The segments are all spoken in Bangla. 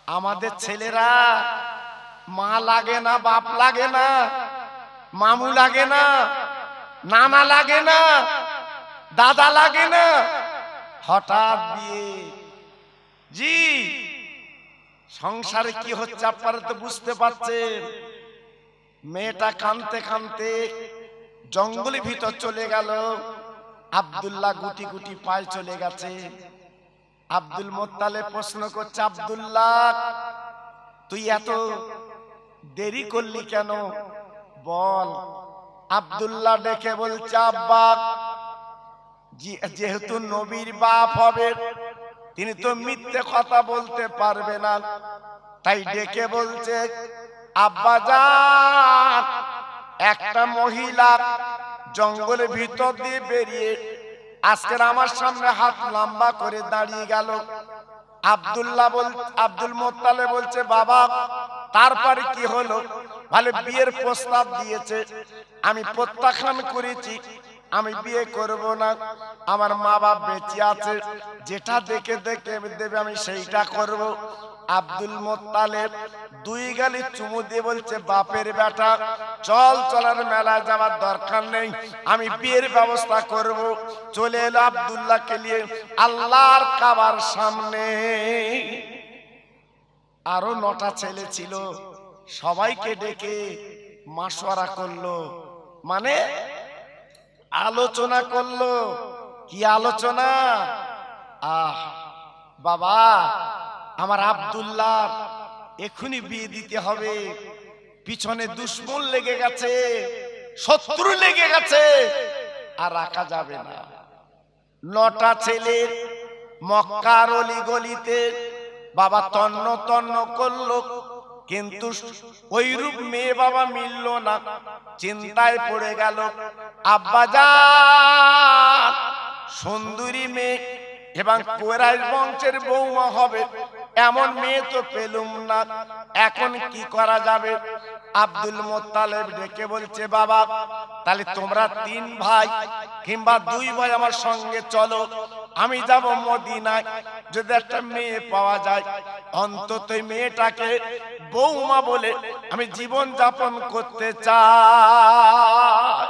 আমাদের ছেলেরা মা লাগে না, বাপ লাগে না, মামু লাগে না, নানা লাগে না, দাদা লাগে না, হঠাৎ বিয়ে। জি, সংসারে কি হচ্ছে আপনারা তো বুঝতে পারছেন। মেয়েটা কাঁদতে কাঁদতে জঙ্গলের ভিতর চলে গেল। আব্দুল্লাহ গুটি গুটি পায়ে চলে গেছে। আব্দুল মোত্তালেব প্রশ্ন করছে, আব্দুল্লাহ তুই এত দেরি করলি কেন, বল। আব্দুল্লাহ ডেকে বলছে, আব্বা যেহেতু নবীর বাপ হবে, তিনি তো মিথ্যে কথা বলতে পারবে না, তাই ডেকে বলছে, আব্বা জান, একটা মহিলা জঙ্গলের ভিতর দিয়ে বেরিয়ে আজকের আমার সামনে হাত লম্বা করে দাঁড়িয়ে গেল। আব্দুল মোত্তালেব বলছে, বাবা তারপরে কি হলো? ভালো বিয়ের প্রস্তাব দিয়েছে, আমি প্রত্যাখ্যান করেছি, আমি বিয়ে করব না, আমার মা বাপ বেঁচে আছে, যেটা দেখে দেখে দেবে আমি সেইটা করব। আব্দুল মোত্তালেব দুই গালি চুমু দিয়ে বলছে, বাপের বেটা চল, চলার মেলায় যাওয়ার দরকার নেই, আমি বিয়ের ব্যবস্থা করব। চলে এলো আব্দুল্লাহকে নিয়ে আল্লাহর কাবার সামনে। আরো 9টা ছেলে ছিল, সবাইকে ডেকে মাশওয়ারা করলো, মানে আলোচনা করলো। কি আলোচনা? বাবা আমার আব্দুল্লাহ এখনই বিয়ে দিতে হবে, পিছনে দুশ্মন লেগে গেছে, শত্রু লেগে গেছে, আর রাখা যাবে না। 9টা ছেলে মক্কার অলি গলিতে বাবা তন্ন তন্ন করলো, কিন্তু ওইরূপ মেয়ে বাবা মিলল না। চিন্তায় পড়ে গেল, আব্বাজান সুন্দরী মেয়ে এবং কুরাইশ বংশের বৌমা হবে, এমন মেয়ে তো পেলুম না, এখন কি করা যাবে? আব্দুল মোত্তালেব ডেকে বলছে, বাবা তাহলে তোমরা 3 ভাই কিংবা 2 ভাই আমার সঙ্গে চলো, আমি যাব মদিনায়, যদি একটা মেয়ে পাওয়া যায় অন্তত মেয়েটাকে বৌমা বলে আমি জীবন যাপন করতে চাই।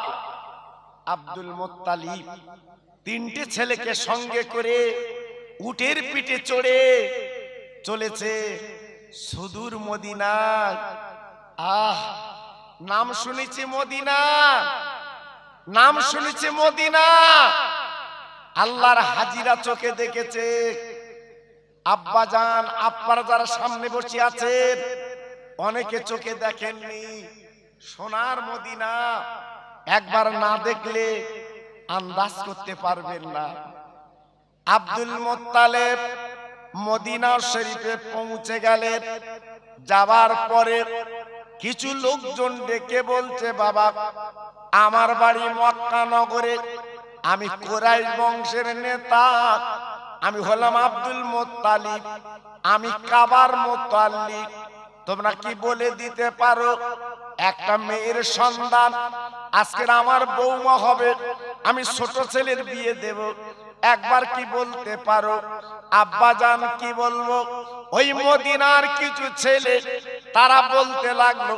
আব্দুল মোত্তালিব 3টে ছেলেকে সঙ্গে করে উটের পিঠে চড়ে চলেছে সুদূর মদিনায়। নাম শুনেছি মদিনা, নাম শুনেছি মদিনা, আল্লাহর হাজিরা চোখে দেখেছে। আব্বাজান আপনারা যারা সামনে বসে আছেন অনেকে চোখে দেখেননি সোনার মদিনা, একবার না দেখলে আন্দাজ করতে পারবেন না। আব্দুল মোত্তালেব মদিনা শরীফে পৌঁছে গেলেন। যাবার পরে কিছু লোকজন ডেকে বলছে, বাবা আমার বাড়ি মক্কা নগরে, আমি কুরাইশ বংশের নেতা, আমি হলাম আব্দুল মোত্তালিব, আমি কাবার মোত্তালিব, তোমরা কি বলে দিতে পারো একটা মেয়ের সন্তান আজকের আমার বৌমা হবে, আমি ছোট ছেলের বিয়ে দেব, একবার কি বলতে পারো? আব্বাজান কি বলবো? ওই মদিনার কিছু ছেলে তারা বলতে লাগলো,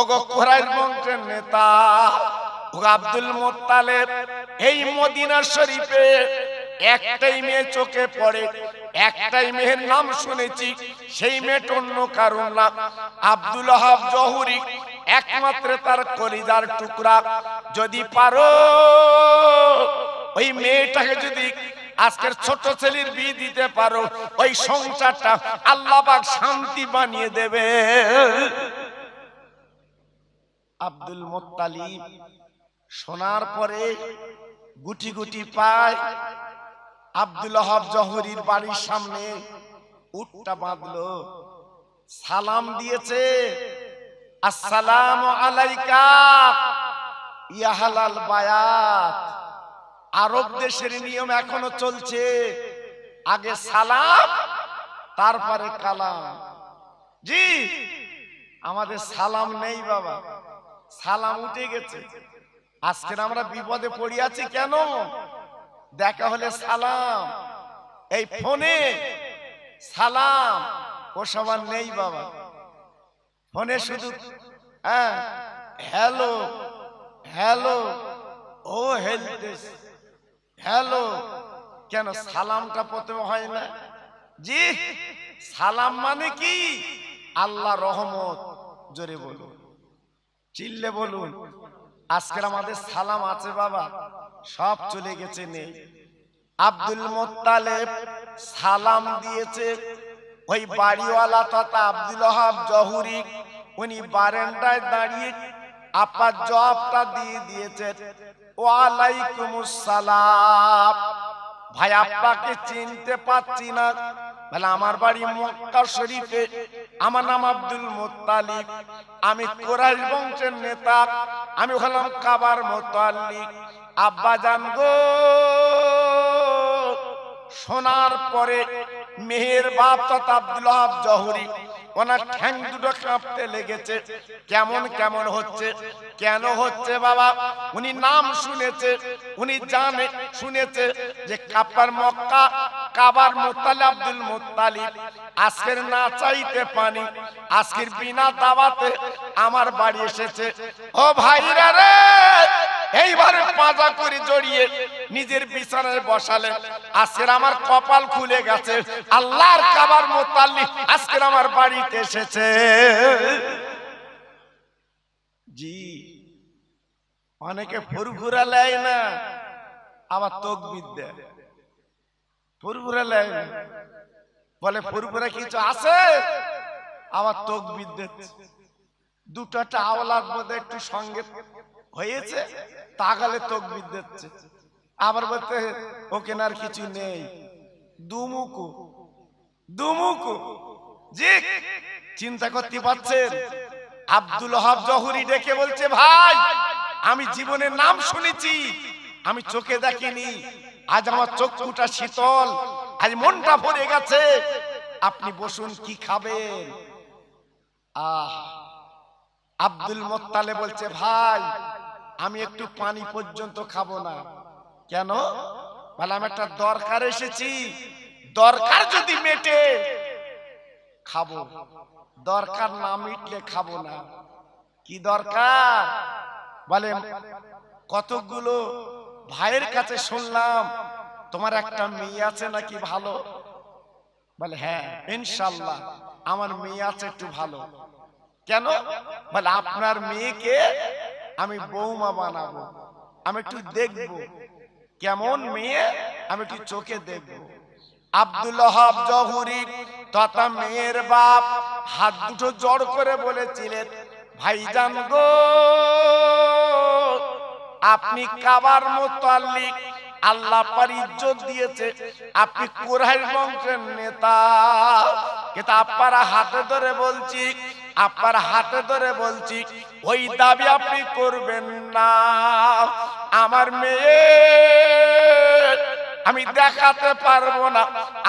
ওগো কুরাইশ বংশের নেতা, ওগো আব্দুল মোত্তালেব, এই মদিনা শরীফে একটাই মেয়ে চোখে পড়ে, একটাই মেয়ের নাম শুনেছি, সেই মেয়েটা অন্য কারণ না, আব্দুল ওয়াহাব জহুরি, একমাত্র তার কলিজার টুকরা। যদি পারো ওই মেয়েটাকে যদি আজকের ছোট ছেলের বিয়ে দিতে পারো, ওই সংসারটা আল্লাহ পাক শান্তি বানিয়ে দেবে। আব্দুল মোত্তালিব শোনার পরে গুটি গুটি পায় আব্দুল ওয়াহাব জহুরির বাড়ির সামনে উটটা বাঁধলো, সালাম দিয়েছে, আসসালামু আলাইকা ইয়া হালাল বায়াত। আরব দেশের নিয়ম এখনো চলছে, আগে সালাম তারপরে কালাম। জি, আমাদের সালাম নেই বাবা, সালাম উঠে গেছে। আজকে আমরা বিপদে পড়ে আছি কেন? দেখা হলে সালাম, এই ফোনে সালাম, ও সবার নেই বাবা, ফোনে শুধু হ্যাঁ হ্যালো হ্যালো, ও হেলতেস হ্যালো, কেন সালামটা প্রথমে হয় না? জি, সালাম মানে কি? আল্লাহ রহমত, জোরে বলুন, চিল্লে বলুন। আজকের আমাদের সালাম আছে বাবা, সব চলে গেছে, নেই। আব্দুল মুত্তালিব সালাম দিয়েছে, ওই বাড়িওয়ালা তথা আব্দুল ওহাব জহুরি উনি বারান্দায় দাঁড়িয়ে আপার জবাবটা দিয়ে দিয়েছেন, ওয়ালাইকুমুস সালাম। ভাই আপনাকে চিনতে পাচ্ছি না। বলে আমার বাড়ি মক্কা শরীফে, আমার নাম আব্দুল মুত্তালিব, আমি কুরাইশ বংশের নেতা, আমি হলাম কাবার মুতাল্লিক। আব্বা জান গো, শোনার পরে মেহের বাপ তথা আব্দুল ওহাব জহুরি ওনার ঠ্যাং দুটো কাঁপতে লেগেছে। কেমন কেমন হচ্ছে, কেন হচ্ছে বাবা? উনি নাম শুনেছে, উনি জানে শুনেছে যে কাবার মক্কা, কাবার মুতাল্লিব আব্দুল মুত্তালিব আজকের না চাইতে পানি, আজকের বিনা দাওয়াতে আমার বাড়ি এসেছে। ও ভাইরা রে, এইবারে পাজা করে জড়িয়ে নিজের বিছানায় বসালেন। আজকের আমার কপাল খুলে গেছে, আল্লাহর কাবার মুতাল্লিব আজকের আমার বাড়িতে এসেছে। জি, অনেকে ফুরফুরা লেয় না, আবার তকবীর দেয়। ফুরফুরা লেয় না, বলে ফুরফুরা কিছু আছে, আবার তকবীর দিচ্ছে। দুটোটা আওলাদ বোধ একটু সঙ্গে হয়েছে, তাগালে তকবীর দিচ্ছে। আবার বলতে ওকে আর কিছু নেই, দুমুকু দুমুকু। জি, চিন্তা করতে পারছেন? আব্দুল ওহাব জহুরি ডেকে বলছে, ভাই আমি জীবনের নাম শুনেছি, আমি চোখে দেখিনি, আজ আমার চক্ষুটা শীতল, আজ মনটা ভরে গেছে, আপনি বসুন, কি খাবেন? আব্দুল মুত্তালিব বলছে, ভাই আমি একটু পানি পর্যন্ত খাবো না। কেন? বলে আমি একটা দরকার এসেছি, দরকার যদি মেটে খাবো, দরকার না মিটলে খাবো না। কি দরকার? বলে কতগুলো ভাইয়ের কাছে শুনলাম তোমার একটা মেয়ে আছে নাকি ভালো। বলে হ্যাঁ ইনশাআল্লাহ আমার মেয়ে আছে একটু ভালো। কেন? বলে আপনার মেয়েকে আমি বৌমা বানাবো, আমি একটু দেখবো কেমন মেয়ে, আমি একটু চোখে দেখবো। আব্দুল ওহাব জহুরি তথা মেয়ের বাপ হাত দুটো জড় করে বলেছিলেন, ভাইজান গো, আপনি কাবার মুতাল্লিক, আল্লাহ পার ইজ্জত দিয়েছে, আপনি কুরাইশ বংশের নেতা, কিন্তু আপনার হাতে ধরে বলছি, আপনার হাতে ধরে বলছি, ওই দাবি আপনি করবেন না। আমার মেয়ে আমি দেখাতে পারবো না,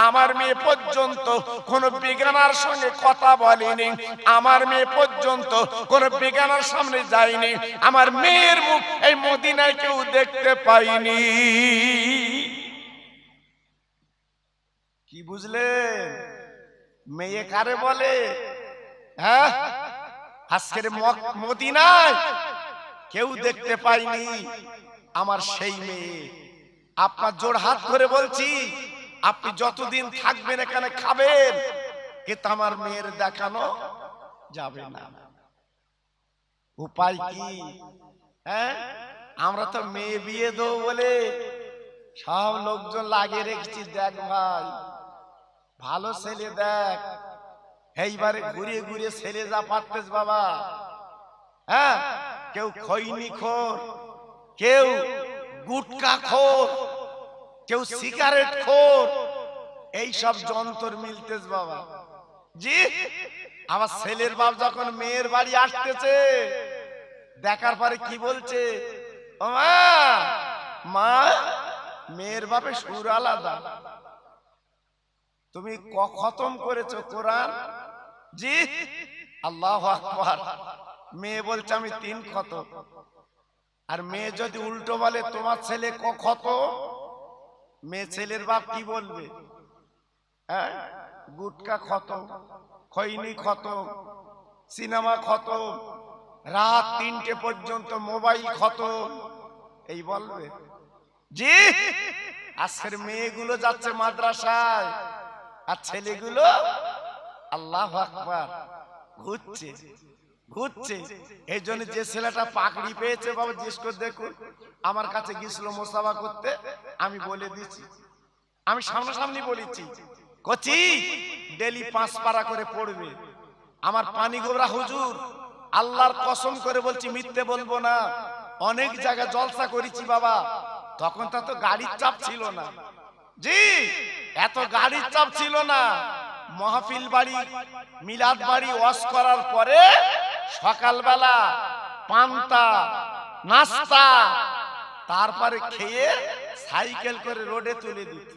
আমার মেয়ে পর্যন্ত কোন বেগানার সঙ্গে কথা বলেনি, আমার মেয়ে পর্যন্ত কোন বেগানার সামনে যায়নি, আমার মেয়ের মুখ এই মদিনায় কেউ দেখতে পাইনি। কি বুঝলে? মেয়ে কারে বলে? হ্যাঁ, আজকের মদিনায় কেউ দেখতে পাইনি আমার সেই মেয়ে। আপনার জোড় হাত ধরে বলছি, আপনি যতদিন থাকবেন এখানে খাবেন, কিন্তু আমার মেয়ের দেখানো যাবে না। উপায় কি? হ্যাঁ, আমরা তো মেয়ে বিয়ে দেবো বলে সব লোকজন লাগিয়ে রেখেছি, দেখ ভাই ভালো ছেলে দেখ, এইবারে ঘুরিয়ে ঘুরিয়ে ছেলে যা পারতেছ বাবা। হ্যাঁ, কেউ খৈনি খোর, কেউ গুটকা খোর, কেউ সিগারেট খোর, এই সব যন্ত্র মিলতেছ বাবা। জি, আমার ছেলের বাপ যখন মেয়ের বাড়ি আসতেছে, দেখার পরে কি বলছে, ও মা, মা মেয়ের বাপে সুর আলাদা, তুমি খতম করেছো কোরআন? জি, আল্লাহু আকবার। মেয়ে বলছে আমি 3 খতম। আর মেয়ে যদি উল্টো বলে তোমার ছেলে কত, মেয়ে ছেলের বাপ কি বলবে? হ্যাঁ, গুটকা খতম। খৈনি খতম, সিনেমা খতম, রাত 3টে পর্যন্ত মোবাইল খতম, এই বলবে? জি, আজকের মেয়েগুলো যাচ্ছে মাদ্রাসায় আর ছেলেগুলো আল্লাহু আকবার ঘুরছে ঘুরছে। এই জন্য যে ছেলেটা পাকড়ি পেয়েছে বাবা জিজ্ঞেস করে দেখুন, আমার কাছে গিয়েছিল মোসাফা করতে, আমি বলে দিচ্ছি, আমি সামনাসামনি বলেছি, কচি ডেলি 5 পারা করে পড়বে। আমার পানি গোবরা হুজুর, আল্লাহর কসম করে বলছি, মিথ্যে বলবো না, অনেক জায়গায় জলসা করেছি বাবা, তখন তো গাড়ির চাপ ছিল না। জি, এত গাড়ির চাপ ছিল না। মাহফিল বাড়ি, মিলাদ বাড়ি ওয়াজ করার পরে সকালবেলা পান্তা নাস্তা, তারপরে খেয়ে সাইকেল করে রোডে তুলে দিত,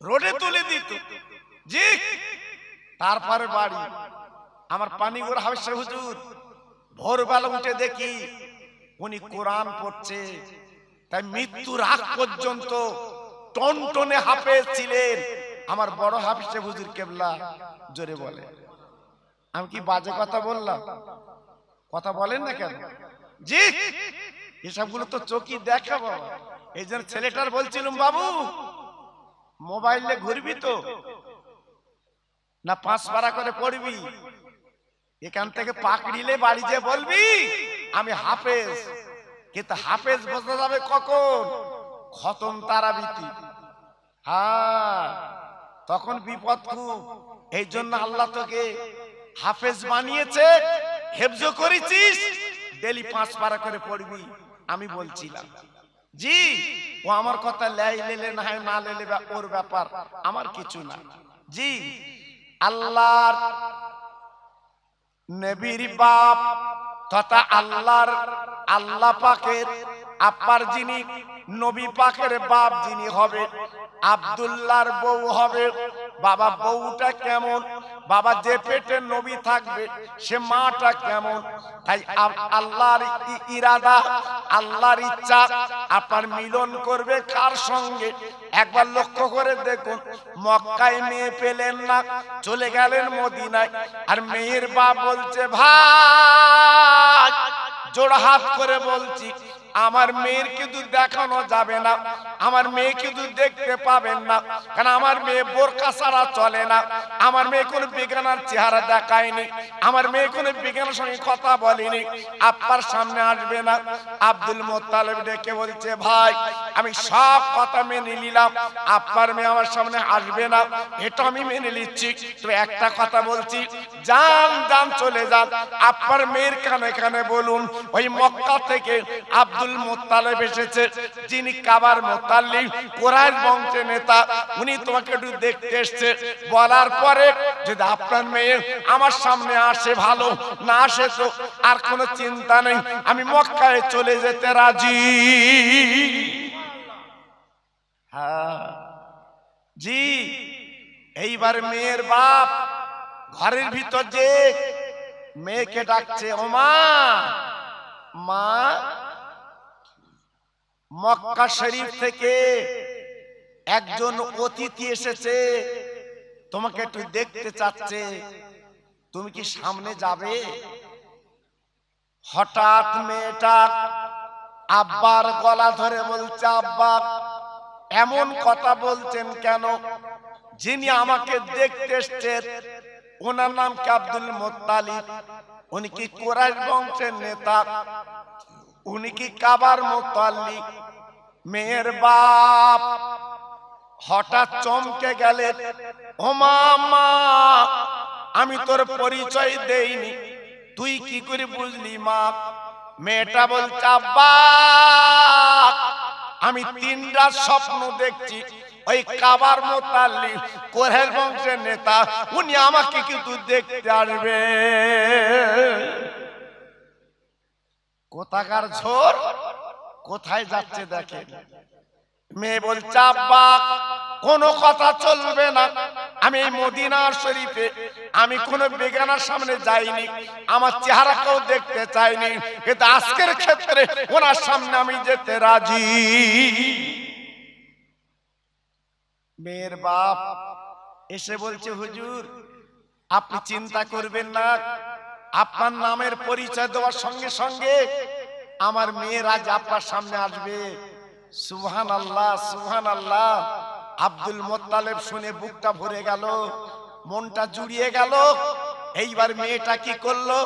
রোডে তুলে দিত। জি, তারপরে বাড়ি। আমার পানিগড় হাফেজ হুজুর ভোরবেলা উঠে দেখি উনি কোরআন পড়ছে, তাই মৃত্যুর আগ পর্যন্ত টনটনে হাফেজ ছিলেন আমার বড় হাফেজ হুজুর কেবলা। জোরে বলে, আমি কি বাজে কথা বললাম? কথা বলেন না কেন? জি, এসবগুলো তো চোখই দেখা বাবা। এই জন্য ছেলেটার বলছিলাম, বাবু মোবাইলে ঘুরবি তো না 5 পারা করে পড়বি? এখান থেকে পাকড়িলে বাড়ি যে বলবি আমি হাফেজ, কিন্তু হাফেজ বোঝা যাবে কখন? খতম তারাবিতি। হ্যাঁ, তখন বিপদ খুব। এই জন্য আল্লাহ তোকে হাফেজ বানিয়েছে, হেফজ করেছিস, ডেলি 5 পারা করে পড়বি। আমি বলছিলাম, জি, ও আমার কথা লেলে না হয় না লেলে ওর ব্যাপার, আমার কিছু না। জি, আল্লাহর নবীর বাপ তথা আল্লাহ পাকের আব্বার যিনি নবী পাকের বাপ যিনি হবে, আব্দুল্লাহর বউ হবে। বাবা বউটা কেমন? বাবা যে পেটে নবী থাকবে সে মাটা কেমন? তাই আল্লাহর ইরাদা, আল্লাহর ইচ্ছা আপনার মিলন করবে কার সঙ্গে? একবার লক্ষ্য করে দেখুন, মক্কায় মেয়ে পেলেন না, চলে গেলেন মদিনায়। আর মেয়ের বাপ বলছে, ভাই জোড়হাত করে বলছি, আমার মেয়ের কিন্তু দেখানো যাবে না, আমার মেয়ে কিন্তু দেখতে পাবেন না, কারণ আমার মেয়ে বোরকা ছাড়া চলে না, আমার মেয়ে কোনো বেগানার চেহারা দেখায়নি, আমার মেয়ে কোনো বেগানার সঙ্গে কথা বলেনি, আপনার সামনে আসবে না। আব্দুল মুত্তালিব ডেকে বলছে, ভাই আমি সব কথা মেনে নিলাম, আপনার মেয়ে আমার সামনে আসবে না, এটা আমি মেনে নিচ্ছি, তবে একটা কথা বলছি, যান যান চলে যান, আপনার মেয়ের কানে কানে বলুন ওই মক্কা থেকে আব্দুল মুত্তালিব এসেছে, যিনি কাবার মুতাল্লিব, কুরাইশ বংশের নেতা, উনি তোমাকে একটু দেখতে এসেছে। বলার পরে যদি আপনার মেয়ে আমার সামনে আসে ভালো, না আসে তো আর কোনো চিন্তা নেই, আমি মক্কায় চলে যেতে রাজি। হ্যাঁ জি, এইবার মেয়ের বাপ ঘরের ভিতর যে মেয়েকে ডাকছে, ও মা, মা মক্কা শরীফ থেকে একজন অতিথি এসেছে, তোমাকে একটু দেখতে চাচ্ছে, তুমি কি সামনে যাবে? হঠাৎ মেয়েটা আব্বার গলা ধরে বলছে, আব্বা এমন কথা বলছেন কেন? যিনি আমাকে দেখতে এসেছেন ওনার নাম কি আব্দুল মুত্তালিব, উনি কি কুরাইশ বংশের নেতা, উনি কি কাবার মুতাল্লিক? মেয়ের বাপ হঠাৎ চমকে গেলেন, ও মা, আমি তোর পরিচয় দেইনি, তুই কি করে বুঝলি মা? মেয়েটা বলছে, আব্বা আমি 3 রাত স্বপ্ন দেখছি, ওই কাবার মুতাল্লিক কুরাইশ বংশের নেতা, উনি আমাকে কিন্তু দেখতে আসবে। কোথাকার ঝোর, কোথায় যাচ্ছে দেখেন। মেয়ে বলছে, আব্বা কোনো কথা চলবে না, আমি এই মদিনা শরীফে আমি কোনো বেগানার সামনে যাইনি, আমার চেহারাকেও দেখতে চাইনি, কিন্তু আজকের ক্ষেত্রে ওনার সামনে আমি যেতে রাজি। মেয়ের বাপ এসে বলছে, হুজুর আপনি চিন্তা করবেন না, আপনার নামের পরিচয় দেওয়ার সঙ্গে সঙ্গে আমার মেয়েরা আজ আপনার সামনে আসবে। সুবহানাল্লাহ, সুবহানাল্লাহ। আব্দুল মুত্তালিব শুনে বুকটা ভরে গেল, মনটা জুড়িয়ে গেল। এইবার মেয়েটা কি করলো?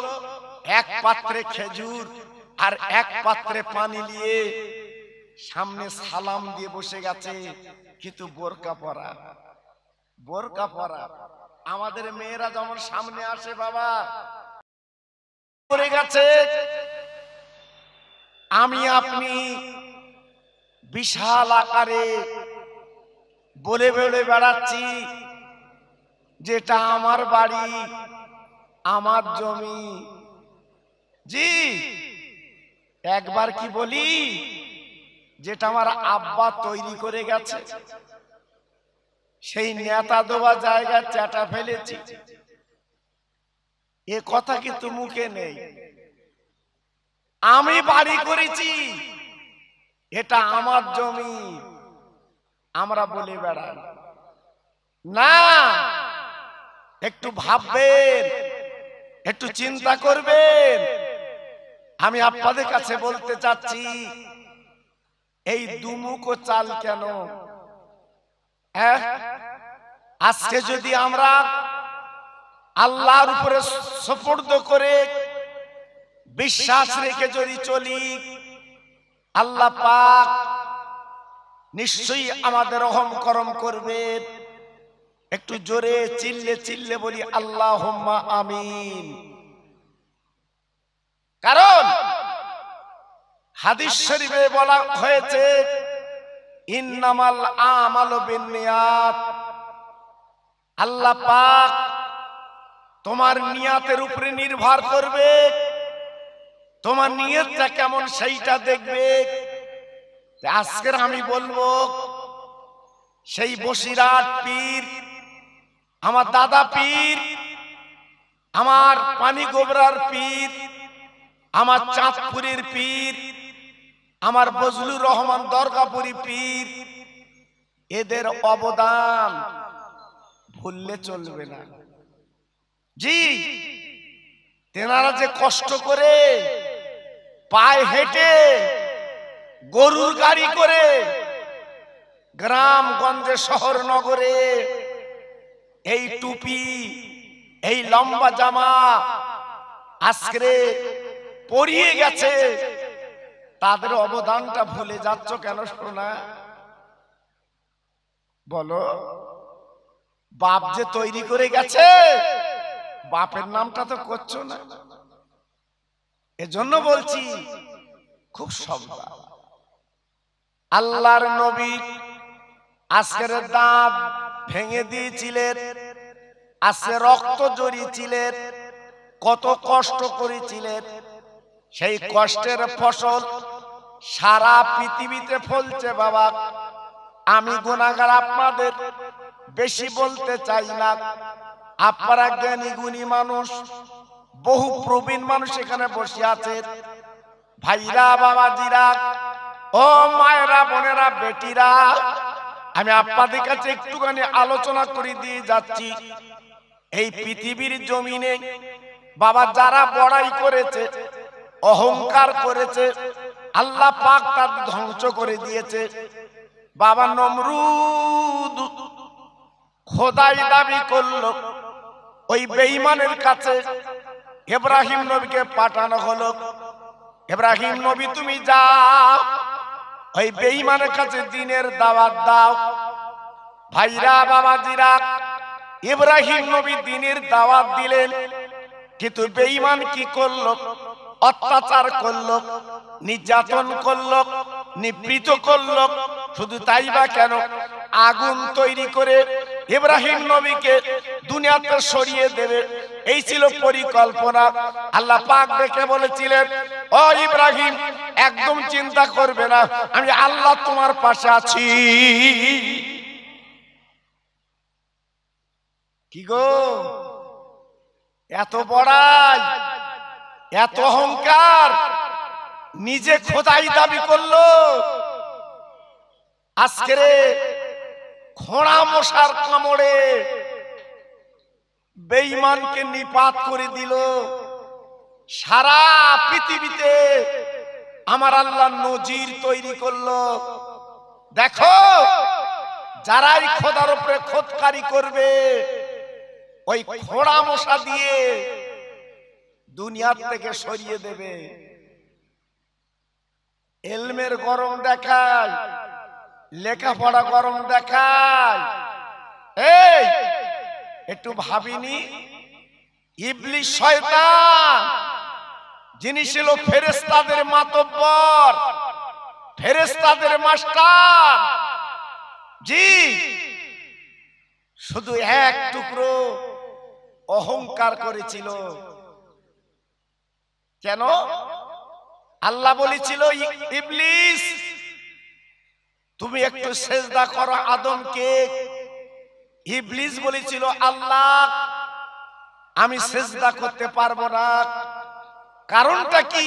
এক পাত্রে খেজুর আর এক পাত্রে পানি নিয়ে সামনে সালাম দিয়ে বসে গেছে, কিন্তু বোরকা পরা, বোরকা পরা। আমাদের মেয়েরা যেমন সামনে আসে বাবা পড়ে গেছে, আমি আপনি বিশাল আকারে বলে বলে বেড়াচ্ছি যেটা আমার বাড়ি, আমার জমি। জি, একবার কি বলি যেটা আমার আব্বা তৈরি করে গেছে, সেই নেতা দেওয়া জায়গায় চাটা ফেলেছি, এ কথা কিন্তু মুখে নেই। আমি বাড়ি করেছি, এটা আমার জমি, আমরা বলে বেড়াই না। একটু ভাববেন, একটু চিন্তা করবেন। আমি আপনাদের কাছে বলতে চাচ্ছি, এই দুমুখো চাল কেন? আজকে যদি আমরা আল্লাহর উপরে সুপুর্দ করে বিশ্বাস রেখে যদি চলি, আল্লাহ পাক নিশ্চয়ই আমাদের রহম করম করবেন। একটু জোরে চিল্লে চিল্লে বলি আল্লাহুম্মা আমিন। কারণ হাদিস শরীফে বলা হয়েছে, ইন্নামাল আমালু বিন্নিয়াত। আল্লাহ পাক তোমার নিয়াতের উপরে নির্ভর করবে, তোমার নিয়তটা কেমন সেইটা দেখবে। আজকের আমি বলবো, সেই বসিরহাট পীর, আমার দাদা পীর, আমার পানিগোবরার পীর, আমার চাঁদপুরের পীর, আমার বজলুর রহমান দরগাপুরি পীর, এদের অবদান ভুললে চলবে না। জি, তেনারা যে কষ্ট করে পায়ে হেঁটে গরুর গাড়ি করে গ্রাম গঞ্জে শহর নগরে এই টুপি, এই লম্বা জামা আজকে পরিয়ে গেছে, তাদের অবদানটা ভুলে যাচ্ছ কেন সোনা? বলো, বাপ যে তৈরি করে গেছে, বাপের নামটা তো করছো না। এজন্য বলছি খুব সাবধান। আল্লাহর নবী আজকের দাঁত ভেঙে দিয়েছিলেন, আজকে রক্ত জড়িয়েছিলেন, কত কষ্ট করেছিলেন। সেই কষ্টের ফসল সারা পৃথিবীতে ফলছে বাবা। আমি গুনাহগার, আপনাদের বেশি বলতে চাই না। আপনারা জ্ঞানী গুণী মানুষ, বহু প্রবীণ মানুষ এখানে বসে আছে। ভাইরা, বাবাজিরা, ও মায়েরা, বোনেরা, বেটিরা, আমি আপনাদের কাছে একটুখানি আলোচনা করে দিয়ে যাচ্ছি। এই পৃথিবীর জমিনে বাবা যারা বড়াই করেছে, অহংকার করেছে, আল্লাহ পাক তার ধ্বংস করে দিয়েছে। বাবা নমরুদ খোদাই দাবি করলো, ওই বেঈমানের কাছে ইব্রাহিম নবীকে পাঠানো হলো। ইব্রাহিম নবী তুমি যাও, ওই বেঈমানের কাছে দ্বীনের দাওয়াত দাও। ভাইরা, বাবাজিরা, ইব্রাহিম নবী দ্বীনের দাওয়াত দিলেন, কিন্তু বেঈমান কি করলো? অত্যাচার করলো, নির্যাতন করলো, নিপীড়িত করলো। শুধু তাই বা কেন, আগুন তৈরি করে ইব্রাহিম নবীকে দুনিয়াতে সরিয়ে দেবে, এই ছিল পরিকল্পনা। আল্লাহ পাক দেখে বলেছিলেন, ও ইব্রাহিম, একদম চিন্তা করবে না, আমি আল্লাহ তোমার পাশে আছি। কি গো, এত বড়াই, এত অহংকার, নিজে খোদাই দাবি করলো। আজকে খোঁড়া মশার কামড়ে বেঈমানকে নিপাত করে দিল। সারা পৃথিবীতে আমার আল্লাহ নজির তৈরি করলো। দেখো, যারাই খোদার উপরে খোদকারি করবে, ওই খোড়া মশা দিয়ে দুনিয়ার থেকে সরিয়ে দেবে। এলমের গরম দেখায়, লেখাপড়া গরম দেখায়। এই একটু ভাবিনি, ইবলিস শয়তান যিনি ছিল ফেরেশতাদের মাতব্বর, ফেরেশতাদের মাস্টার, জি, শুধু এক টুকরো অহংকার করেছিল। কেন? আল্লাহ বলেছিল, ইবলিস তুমি একটু সেজদা করো আদমকে। ইবলিস বলেছিল, আল্লাহ আমি সেজদা করতে পারবো না। কারণটা কি?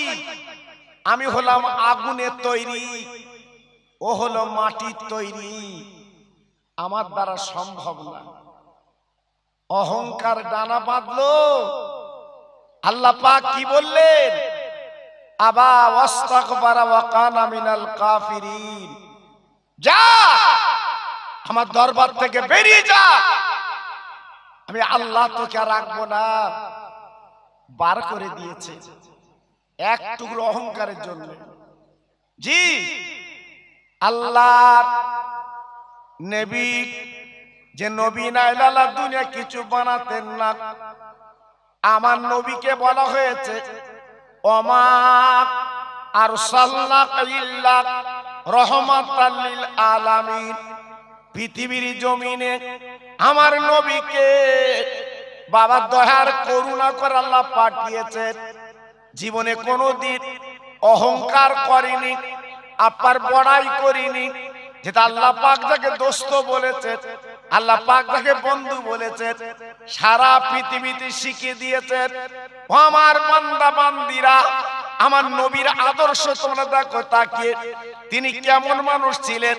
আমি হলাম আগুনের তৈরি, ও হলো মাটির তৈরি, আমার দ্বারা সম্ভব না। অহংকার ডানা বাঁধলো। আল্লাহ পাক কি বললেন? আবা ওয়াস্তাকবারা ওয়া কানা মিনাল কাফিরিন, যা আমার দরবার থেকে বেরিয়ে যা, আমি আল্লাহ তোকে রাখবো না। বার করে দিয়েছে এক টুকরো অহংকারের জন্য। জি, আল্লাহর নবী যে নবী না এলালা দুনিয়া কিছু বানাতেন না, আমার নবীকে বলা হয়েছে ওমা আরসালনাকা ইল্লা রাহমাতাল লিল আলামিন। পৃথিবীর জমিনে আমার নবীকে বাবা দয়ার করুণা করে আল্লাহ পাঠিয়েছেন। জীবনে কোনোদিন অহংকার করেনি, আপার বড়াই করিনি। যেটা আল্লাহ পাক যাকে দোস্ত বলেছেন, আল্লাহ পাক যাকে বন্ধু বলেছেন, সারা পৃথিবীতে শিখিয়ে দিয়েছেন। ও আমার বান্দা বান্দিরা, আমার নবীর আদর্শ তোমরা দেখো তাকিয়ে, তিনি কেমন মানুষ ছিলেন,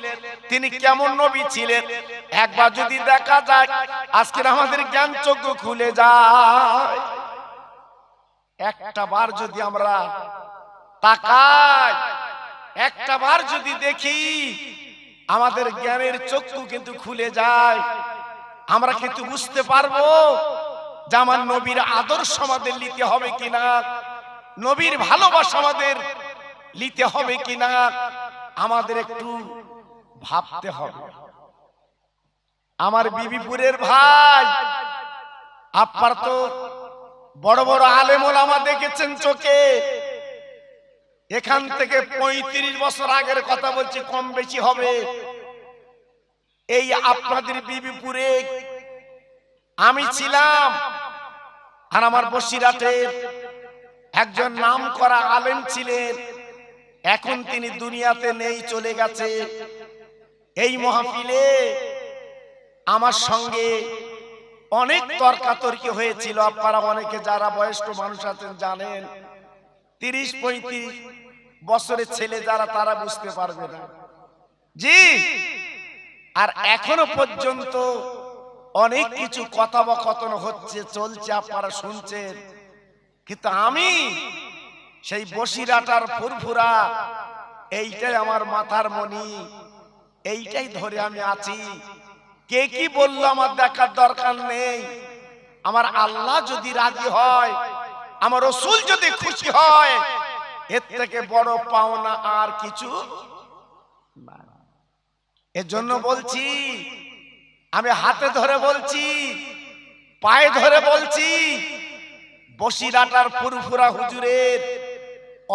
তিনি কেমন নবী ছিলেন। একবার যদি দেখা যায়, আজকের আমাদের জ্ঞান চক্ষু খুলে যায়। একটা বার যদি আমরা তাকাই, একটা বার যদি দেখি, আমাদের জ্ঞানের চক্ষু কিন্তু খুলে যায়। আমরা কিন্তু বুঝতে পারবো যে আমার নবীর আদর্শ আমাদের নিতে হবে কিনা, নবীর ভালোবাসা আমাদের নিতে হবে কিনা, আমাদের একটু ভাবতে হবে। আমার বিবিপুরের ভাই, আপনার তো বড় বড় আলেম ওলামা দেখেছেন চোখে। এখান থেকে 35 বছর আগের কথা বলছি, কম বেশি হবে। এই আপনাদের বিবিপুরে আমি ছিলাম, আর আমার বসিরহাটের একজন নাম করা আলেম ছিলেন। এখন তিনি দুনিয়াতে নেই, চলে গেছে। এই মাহফিলে আমার সঙ্গে অনেক তর্কাতর্কি হয়েছিল। আপনারা অনেকে যারা বয়স্ক মানুষ আছেন জানেন, 30-35 বছরের ছেলে যারা, তারা বুঝতে পারবে না। জি, আর এখনো পর্যন্ত অনেক কিছু কথোপকথন হচ্ছে, চলছে, আপনারা শুনছেন। কিন্তু আমি সেই বসিরহাটার ফুরফুরা, এইটাই আমার মাথার মণি, এইটাই ধরে আমি আছি। কে কি বললো আমার দেখার দরকার নেই। আমার আল্লাহ যদি রাজি হয়, আমার রাসূল যদি খুশি হয়, এর থেকে বড় পাওনা আর কিছু না। এজন্য বলছি, আমি হাতে ধরে বলছি, পায়ে ধরে বলছি, বসিরহাটার ফুরফুরা হুজুরের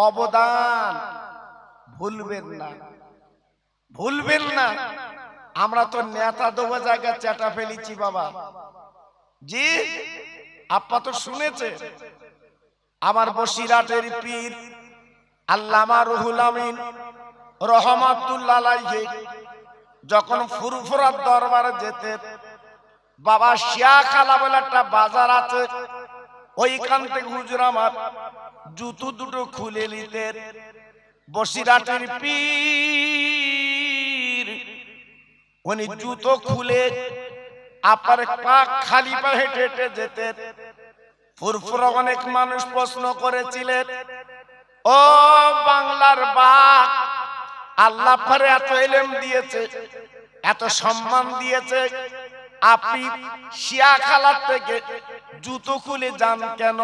অবদান ভুলবেন না, ভুলবেন না। আমরা তো নেতা দেবো জায়গায় চেটা ফেলেছি বাবা। জি, আপা তো শুনেছে। আমার বসিরহাটের পীর আল্লামা রুহুল আমিন রহমাতুল্লাহ আলাইহি যখন ফুরফুরার দরবারে যেতেন, বাবা শিয়াখালা বলে একটা বাজার আছে, ওইখান থেকে হুজুর আমার জুতো দুটো খুলে নিতেন। বসিরহাটের পীর উনি জুতো খুলে আপার পা খালি পা হেঁটে হেঁটে যেতেন। ফুরফুরা অনেক মানুষ প্রশ্ন করেছিলেন, ও বাংলার বাঘ, আল্লাহ পারে এত ইলম দিয়েছে, এত সম্মান দিয়েছে, আপনি শিয়া খালার থেকে জুতো খুলে যান কেন?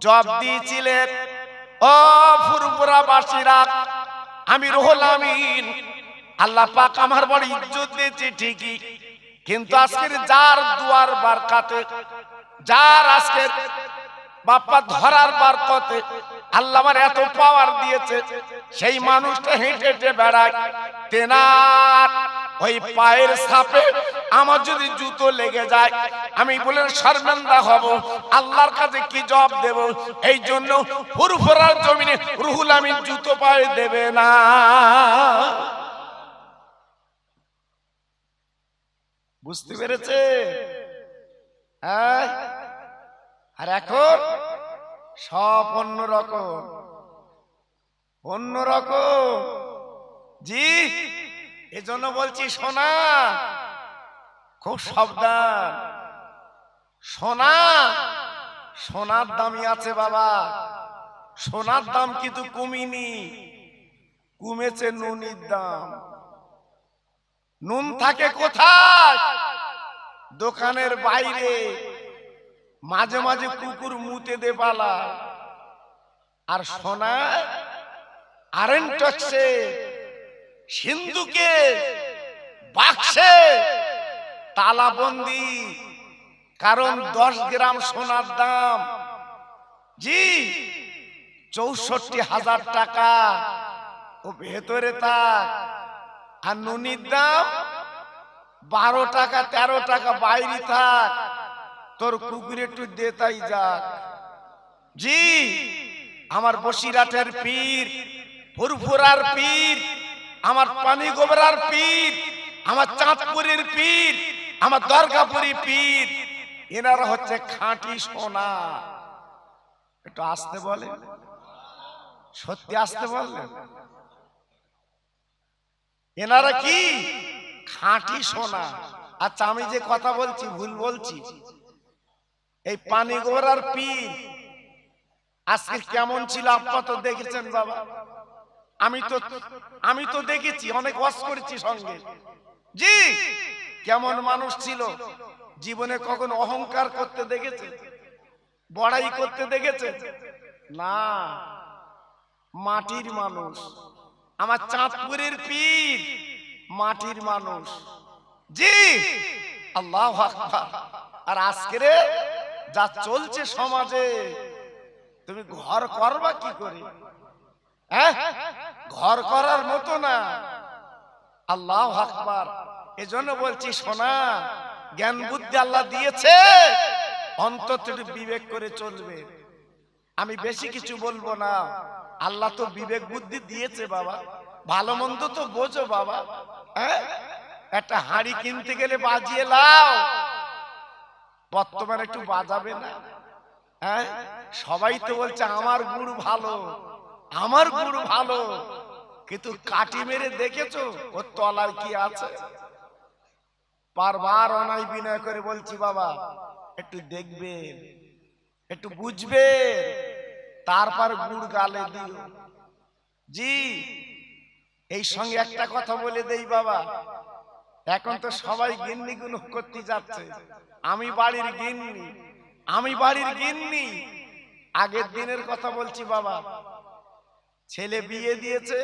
জবাব দিয়েছিলেন, ও ফুরফুরা বাসীরা, আমি রুহুল আমিন, আল্লাহ পাক আমার বড় ইজ্জত দিয়েছে ঠিকই, কিন্তু আজকের যার দুয়ার বারকাতে, যার আজকের বাপ্পা ধরার বরকতে আল্লাহ আমার এত পাওয়ার দিয়েছে, সেই মানুষটা হেঁটে হেঁটে বেড়ায়, তেনার ওই পায়ের ছাপে আমার যদি জুতো লেগে যায়, আমি বলে শর্মিন্দা হব, আল্লাহর কাছে কি জবাব দেব? এই জন্য ফুরফুরার জমিনে রুহুল আমিন জুতো পায়ে দেবে না। বুঝতে পেরেছে? হ্যাঁ। আর এখন সব অন্যরকম, অন্যরকম। জি, এজন্য বলছি সোনা খুব সাবধান। সোনা, সোনার দামই আছে বাবা, সোনার দাম কিন্তু কমেনি, কমেছে নুনের দাম। নুন থাকে কোথায়? দোকানের বাইরে, মাঝে মাঝে কুকুর মুতে দে পালা। আর সোনা আরেন্টক্সে, সিন্ধুকে, বাক্সে তালাবন্দি, কারণ 10 গ্রাম সোনার দাম জি 64,000 টাকা। ও ভেতরে থাক। আর নুনির দাম 12 টাকা 13 টাকা, বাইরে থাক, তোর কুকুর একটু দেতাই যাক। জি, আমার বসিরহাটের পীর, ফুরফুরার পীর, আমার পানিগোবরার পীর, আমার চাঁদপুরের পীর, আমার দরগাপুরি পীর, এনারা হচ্ছে খাঁটি সোনা। একটু আসতে বলে, সত্যি আসতে বললেন, এনারা কি খাঁটি সোনা। আচ্ছা, আমি যে কথা বলছি ভুল বলছি? এই পানিগোবরার পীর আজকে কেমন ছিল আপনি তো দেখেছেন বাবা। আমি তো দেখেছি, অনেক ওয়াজ করেছি সঙ্গে। জি, কেমন মানুষ ছিল? জীবনে কখন অহংকার করতে দেখেছে? বড়াই করতে দেখেছে? না, মাটির মানুষ। আমার চাঁদপুরের পীর মাটির মানুষ। জি, আল্লাহু আকবার। আর আজকে যা চলছে সমাজে, তুমি ঘর করবা কি করে? হ্যাঁ, ঘর করার মতো না। আল্লাহু আকবার। এজন্য বলছি সোনা, জ্ঞান বুদ্ধি আল্লাহ দিয়েছে, অন্তত একটু বিবেক করে চলবে। আমি বেশি কিছু বলবো না। আল্লাহ তো বিবেক বুদ্ধি দিয়েছে বাবা, ভালো মন্দ তো বোঝো বাবা। হ্যাঁ, একটা হাঁড়ি কিনতে গেলে বাজিয়ে লাও, বর্তমানে একটু বাজাবে না? হ্যাঁ, সবাই তো বলছে আমার গুড় ভালো, আমার গুড় ভালো, কিন্তু কাটি মেরে দেখেছো ওর তলায় কি আছে? বারবার অনাই বিনয় করে বলছি বাবা, একটু দেখবেন, একটু বুঝবে, তারপর গুড় গালে দিও। জি, এই সঙ্গে একটা কথা বলে দেই বাবা, এখন তো সবাই গিন্নি গুণ করতে যাচ্ছে। আমি বাড়ির গিন্নি, আমি বাড়ির গিন্নি। আগের দিনের কথা বলছি বাবা, ছেলে বিয়ে দিয়েছে,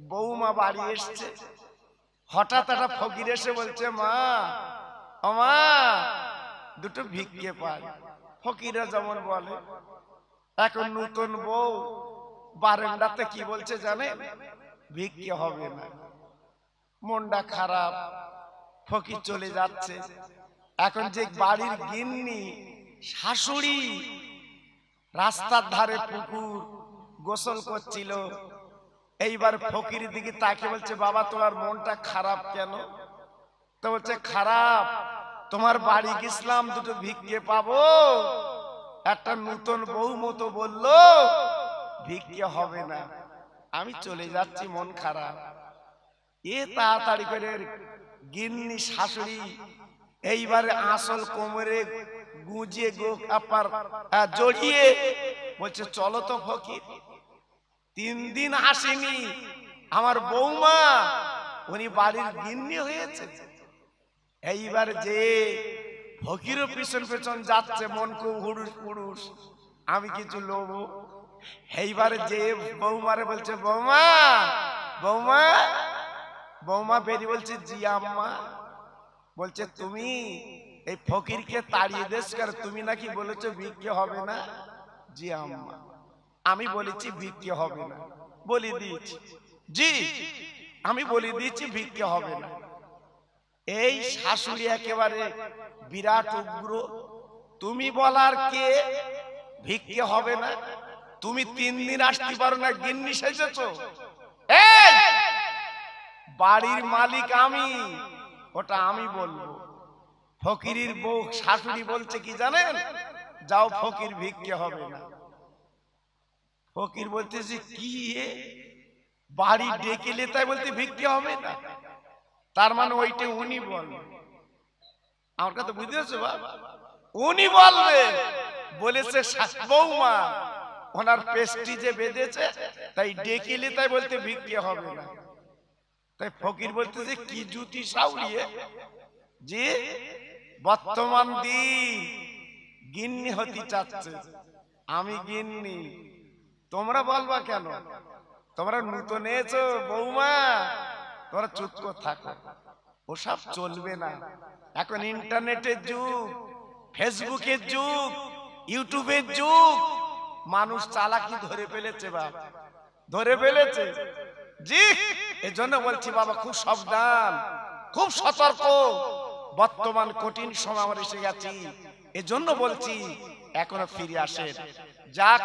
বৌমা বাড়ি এসছে, হঠাৎ একটা ফকির এসে বলছে, মা ও মা, দুটো ভিক্ষে পাই। ফকিরা যেমন বলে। এখন নতুন বউ বারান্দাতে কি বলছে জানেন? ভিক্ষে হবে না। মনটা খারাপ, ফকির চলে যাচ্ছে। এখন যে বাড়ির গিন্নি শাশুড়ি রাস্তার ধারে পুকুর গোসল করছিল, এইবার ফকির দিকে তাকে বলছে, বাবা তোমার মনটা খারাপ কেন? তো বলছে, খারাপ, তোমার বাড়ি গেছিলাম, দুটো ভিক্ষে পাবো, একটা নতুন বউ মতো বললো ভিক্ষে হবে না, আমি চলে যাচ্ছি, মন খারাপ। এ তাড়াতাড়ি করে গিন্নি শাশুড়ি এইবারে আসল কোমরে গুজিয়ে গোপার জড়িয়ে বলছে চলো তো ফকির। 3 দিন আসেনি আমার বৌমা, উনি বাড়ির গিন্নি হয়েছে। এইবার যে ফকিরও পিছন পিছন যাচ্ছে, মন খুব হুড়ুস পুরুষ, আমি কিছু লোভ। এইবারে যে বৌমারে বলছে বৌমা বৌমা বৌমা বেরিয়ে বলছে জি আম্মা। বলছে তুমি এই ফকিরকে তাড়িয়ে দেশ কর, তুমি নাকি বলেছো বিক্রি হবে না। জি আম্মা আমি বলেছি বিক্রি হবে না, বলে দিয়েছি। জি আমি বলে দিয়েছি বিক্রি হবে না। এই শাশুড়ি একেবারে বিরাট উগ্র। তুমি বলার কে ভিক্ষে হবে না? তুমি 3 দিন আসতে পারো না, গিন্নি সেজেছো। এই বাড়ির মালিক আমি, ওটা আমি বলবো। ফকিরের বউ শাশুড়ি বলছে কি জানেন, যাও ফকির ভিক্ষে হবে না। ফকির বলতেছে কি বাড়ি ডেকেলে তাই বলতে ভিক্ষে হবে না? তার মানে ওইটা উনি বলবে। আমার কথা বুঝতে পারছো বাবা? উনি বলবে, বলেছে বৌমা ওনার পেস্টিজে বেঁধেছে তাই ডেকেলে তাই বলতে ভিক্ষে হবে না। তাই ফকির বলতেছে কি জুতি সাউরিয়ে যে বর্তমান দিন গিন্নি হতে চাচ্ছে। আমি গিন্নি, তোমরা বলবা কেন? তোমরা নতুন এসো বৌমা, তোমরা চুপ করে থাকো, ওসব চলবে না। এখন ইন্টারনেটের যুগ, ফেসবুকের যুগ, ইউটিউবের যুগ, মানুষ চালাকি ধরে ফেলেছে বাপ, ধরে ফেলেছে। জি এজন্য বলছি বাবা খুব সাবধান, খুব সতর্ক। বর্তমান কঠিন সময় আমরা এসে গেছি, এজন্য বলছি এখনো ফিরে আসেন। যাক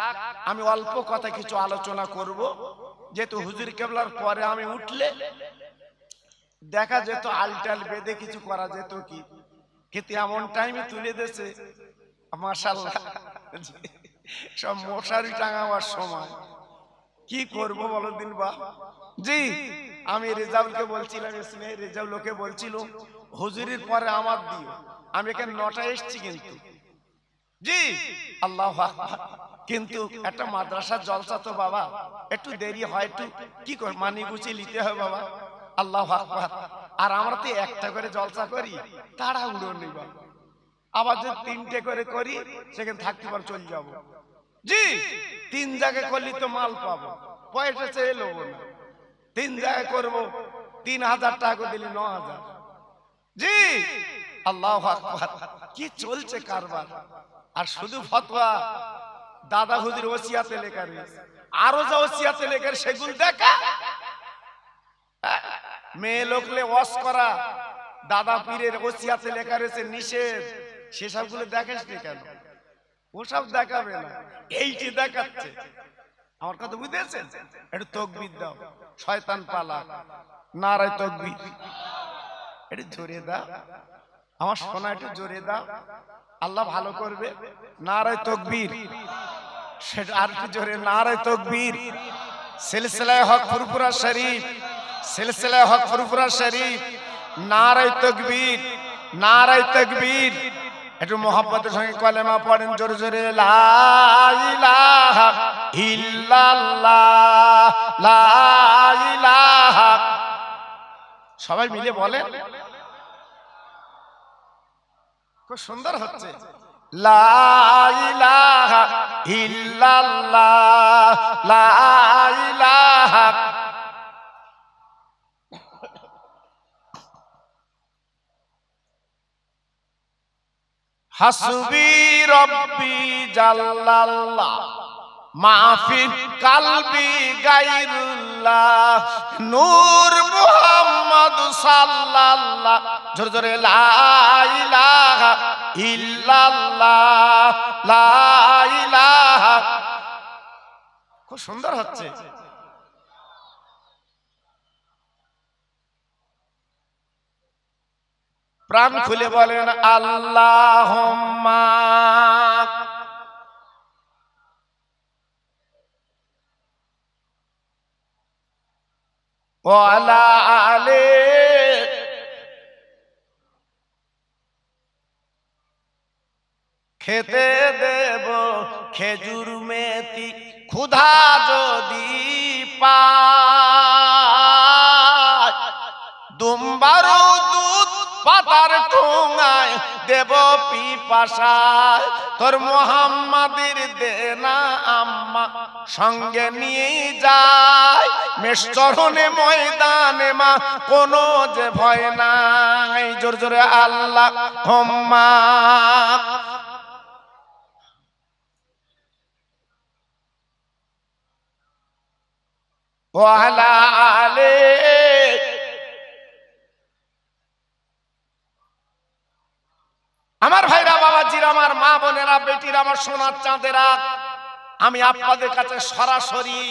আমি অল্প কথা কিছু আলোচনা করব, যেহেতু হুজুর কেবলার পরে আমি উঠলে দেখা যেত আলটাল বেঁধে কিছু করা যেত কি, কিন্তু এমন টাইমে তুলে দিয়েছে মাশাআল্লাহ, সব মশারি টাঙাবার সময়। কি করব বলো দিন বা। জি আমি রেজাউলকে বলছিলাম, রেজাউলকে বলছিল হুজুরের পরে আমার দিও। আমি এখানে 9টায় এসেছি কিন্তু। জি আল্লাহু আকবার। কিন্তু একটা মাদ্রাসার জলসা তো বাবা একটু দেরি হয়, একটু কি কর মানি গুছিয়ে নিতে হয় বাবা। আল্লাহু আকবার। আর আমরা তো একটা করে জলসা করি, তাড়াহুড়ো নেই বাবা। আবার যদি 3টে করে করি সেখানে থাকতে পার চলে যাবো। জি 3 জায়গায় করলে তো মাল পাবো, পয়সা চেয়ে নেবো না। 3 জায়গায় করবো, 3000 টাকা দিলে 9000। জি আল্লাহু আকবার। কি চলছে কারবার। আর শুধু ফতোয়া দাদা হুজুর ওসিয়াতে লেখা রয়েছে, আরো যা ওসিয়াতে লেখা সেগুলো দেখা। মেয়ে লোকলে ওয়াশ করা দাদা পীরের ওসিয়াতে লেখা রয়েছে নিষেধ, সেসবগুলো দেখাস নি কেন? ওসব দেখাবে না, এইটি দেখাচ্ছে। আমার কথা বুঝতেছেন? একটু তাকবীর দাও, শয়তান পালা, নারায়ে তাকবীর। একটু জোরে দাও আমার সোনা, একটু জোরে দাও, আল্লাহ ভালো করবে। নারায়ে তাকবীর। সেটা আর একটু জোরে, নারায়ে তাকবীর। সিলসিলায়ে হক ফুরফুরা শরীফ, সিলসিলায়ে হক ফুরফুরা শরীফ, নারায়ে তাকবীর, নারায়ে তাকবীর। একটু মোহাব্বতের সঙ্গে কলেমা পড়েন জোরে জোরে, লা ইলাহা ইল্লাল্লাহ, লা ইলাহা। সবাই মিলে বলেন, খুব সুন্দর হচ্ছে। লা ইলাহা ইল্লাল্লাহ, লা ইলাহা। হাসবি রব্বি জাল্লাল্লাহ, মাফি কালবি গায়রুল্লাহ, নূর মুহাম্মদ সাল্লাল্লাহ। জোরে জোরে, লা ইলাহা ইল্লাল্লাহ, লা ইলাহা। খুব সুন্দর হচ্ছে। প্রাণ খুলে বলেন আল্লাহুম্মা ওয়া আলা আলি খেতে দেব খেজুর মেথি ক্ষুধা যদি পায়, দুম্বারু দুধ পাতার ঠোঙায় দেব পিপাসায়। তোর মোহাম্মদের দেনা আম্মা সঙ্গে নিয়ে যায়, মেষচরণে ময়দানে মা কোনো যে ভয় নাই। জোর জোরে আল্লাহ হুম্মা। ওয়ালা আলে আমার ভাইরা, বাবাজিরা, আমার মা বোনেরা, বেটিরা, আমার সোনার চাঁদেরা, আমি আপনাদের কাছে সরাসরি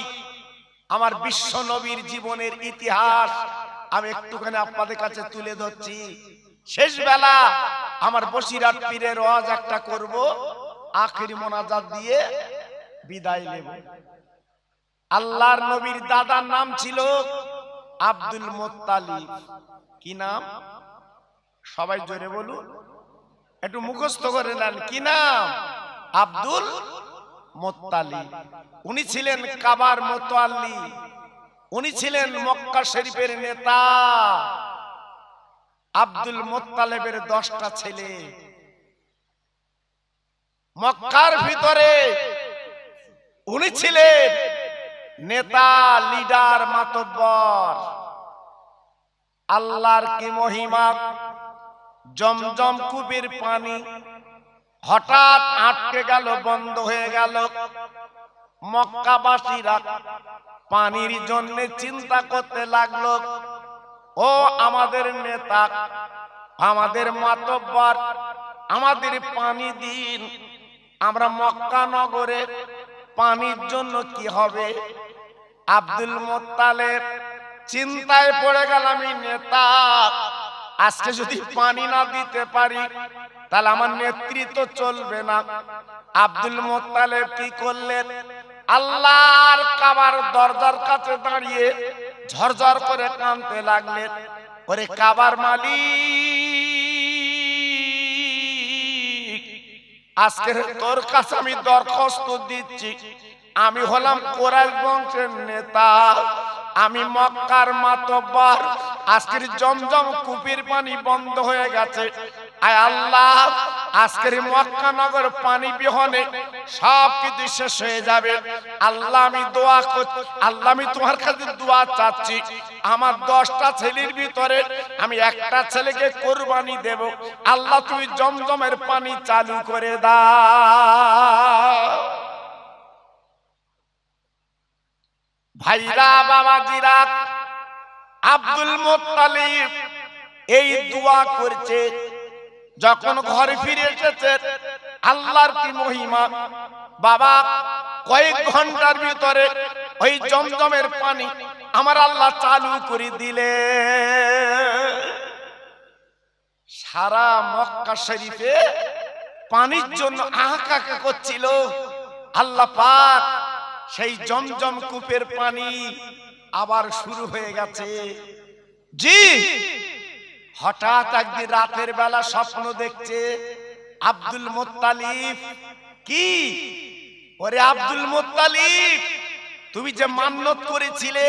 আমার বিশ্ব নবীর জীবনের ইতিহাস আমি একটুখানি আপনাদের কাছে তুলে ধরছি। শেষ বেলা আমার বসিরহাট পীরের ওয়াজ একটা করব, আখেরি মোনাজাত দিয়ে বিদায় নেব। আল্লাহর নবীর দাদার নাম ছিল আব্দুল মুত্তালিব। কি নাম? সবাই জোরে বলুন, একটু মুখস্থ করে নেন। কি নাম? Abdul Muttalib. উনি ছিলেন কাবার মুতাল্লি, উনি ছিলেন মক্কা শরীফের নেতা। আব্দুল মুত্তালিবের 10টা ছেলে। মক্কার ভিতরে উনি ছিলেন নেতা, লিডার, মাতব্বর। আল্লাহর কি মহিমা! জমজম কূপের পানি হঠাৎ আটকে গেল, বন্ধ হয়ে গেল। মক্কাবাসীরা পানির জন্য চিন্তা করতে লাগলো, ও আমাদের নেতা, আমাদের মাতব্বর, আমাদের পানি দিন, আমরা মক্কা নগরে পানির জন্য কি হবে? আব্দুল মুত্তালিব চিন্তায় পড়ে গেল, আমি নেতা, আজকে যদি পানি না দিতে পারি তাহলে আমার নেতৃত্ব চলবে না। আব্দুল মুত্তালিব কি করলেন? আল্লাহর কাবার দরজার কাছে দাঁড়িয়ে ঝরঝর করে কাঁদতে লাগলেন, ওরে কাবার মালিক, আজকে তোর কাছে আমি দরখাস্ত দিচ্ছি, আমি হলাম কুরাইশ বংশের নেতা, আমি মক্কার মাতব্বর, আজকের জমজম কূপের পানি বন্ধ হয়ে গেছে। আয় আল্লাহ, আজকের মক্কা নগর পানি বিহনে সব কিছু শেষ হয়ে যাবে। আল্লাহ আমি দোয়া করছি, আল্লাহ আমি তোমার কাছে দোয়া চাচ্ছি, আমার 10টা ছেলের ভিতরে আমি একটা ছেলেকে কোরবানি দেব। আল্লাহ তুমি জমজমের পানি চালু করে দাও। ভাইরা, বাবাজিরা, আব্দুল মুত্তালিব এই দোয়া করছে। যখন ঘরে ফিরে এসেছে, আল্লাহর কি মহিমা! বাবা, কয়েক ঘন্টার ভিতরে ওই জমজমের পানি আমার আল্লাহ চালু করে দিলে। সারা মক্কা শরীফে পানির জন্য আহাকাকা করছিল। আল্লাহ পাক সেই জমজম কূপের পানি আবার শুরু হয়ে গেছে। জি, হঠাৎ একদিন রাতের বেলা স্বপ্ন দেখছে আব্দুল মুত্তালিব। কি? ওরে আব্দুল মুত্তালিব, তুমি যে মান্যত করেছিলে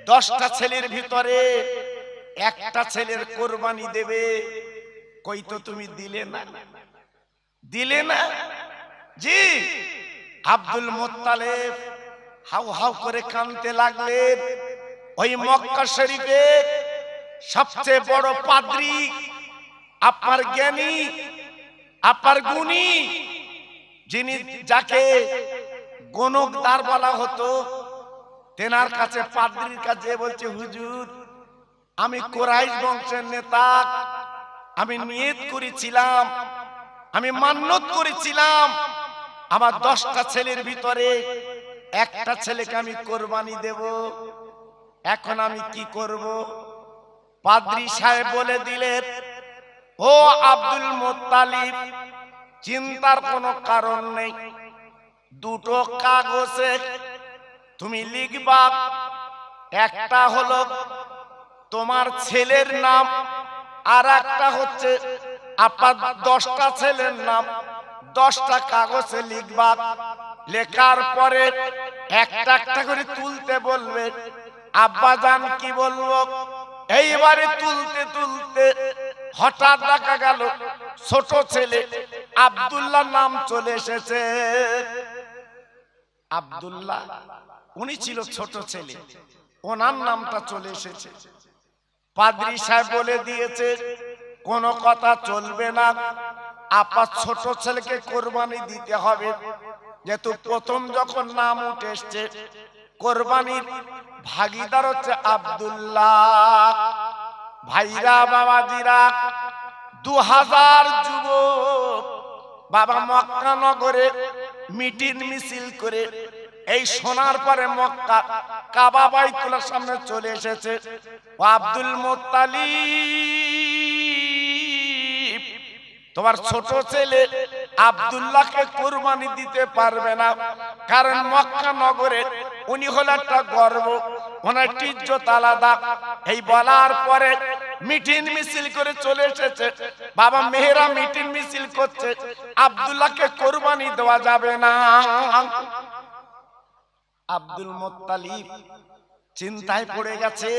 10টা ছেলের ভিতরে একটা ছেলের কোরবানি দেবে, কই তো তুমি দিলে না, দিলে না। জি, আব্দুল মুত্তালিব হাউ হাউ করে কাঁদতে লাগলেন। ওই মক্কা শরীফে সবচেয়ে বড় পাদ্রী, আপনার জ্ঞানী, আপনার গুণী, যিনি যাকে গণকদার বলা হতো, তেনার কাছে, পাদ্রীর কাছে বলছে, হুজুর, আমি কুরাইশ বংশের নেতা, আমি নিয়ত করেছিলাম, আমি মান্যত করেছিলাম, আমার 10টা ছেলের ভিতরে একটা ছেলেকে আমি কোরবানি দেব, এখন আমি কি করব? পাদ্রী সাহেব বলে দিলেন, ও আব্দুল মুত্তালিব, চিন্তার কোনো কারণ নেই, 2টো কাগজে তুমি লিখবা, একটা হলো তোমার ছেলের নাম, আর একটা হচ্ছে আপনার 10টা ছেলের নাম। 10টা কাগজে লিখবা, লেখার পরে একটা একটা করে তুলতে বলবে। আব্বাজান কি বলবো? এইবারে তুলতে তুলতে হঠাৎ দেখা গেল ছোট ছেলে আব্দুল্লাহ নাম চলে এসেছে। আব্দুল্লাহ উনি ছিল ছোট ছেলে, ওনার নামটা চলে এসেছে। পাদ্রী সাহেব বলে দিয়েছে কোনো কথা চলবে না, আপা ছোট ছেলেকে কোরবানি দিতে হবে, যেহেতু প্রথম যখন নাম উঠে এসছে কোরবানির ভাগিদার হচ্ছে আব্দুল্লাহ। ভাইরা বাবাজিরা, 2000 যুবক বাবা মক্কা নগরে মিটিং মিছিল করে এই সোনার পরে মক্কা কাবা বাইতুল্লাহর সামনে চলে এসেছে। ও আব্দুল মুত্তালিব, তোমার ছোট ছেলে আব্দুল্লাহকে কুরবানি দিতে পারবে না, কারণ মক্কা নগরে উনি হলো একটা গর্ব, ওনার ইজ্জত আলাদা। এই বলার পরে মিটিং মিছিল করে চলে এসেছে। বাবা মেহেরা মিটিং মিছিল করছে, আব্দুল্লাহকে কুরবানি দেওয়া যাবে না। আব্দুল মুত্তালিব চিন্তায় পড়ে গেছে,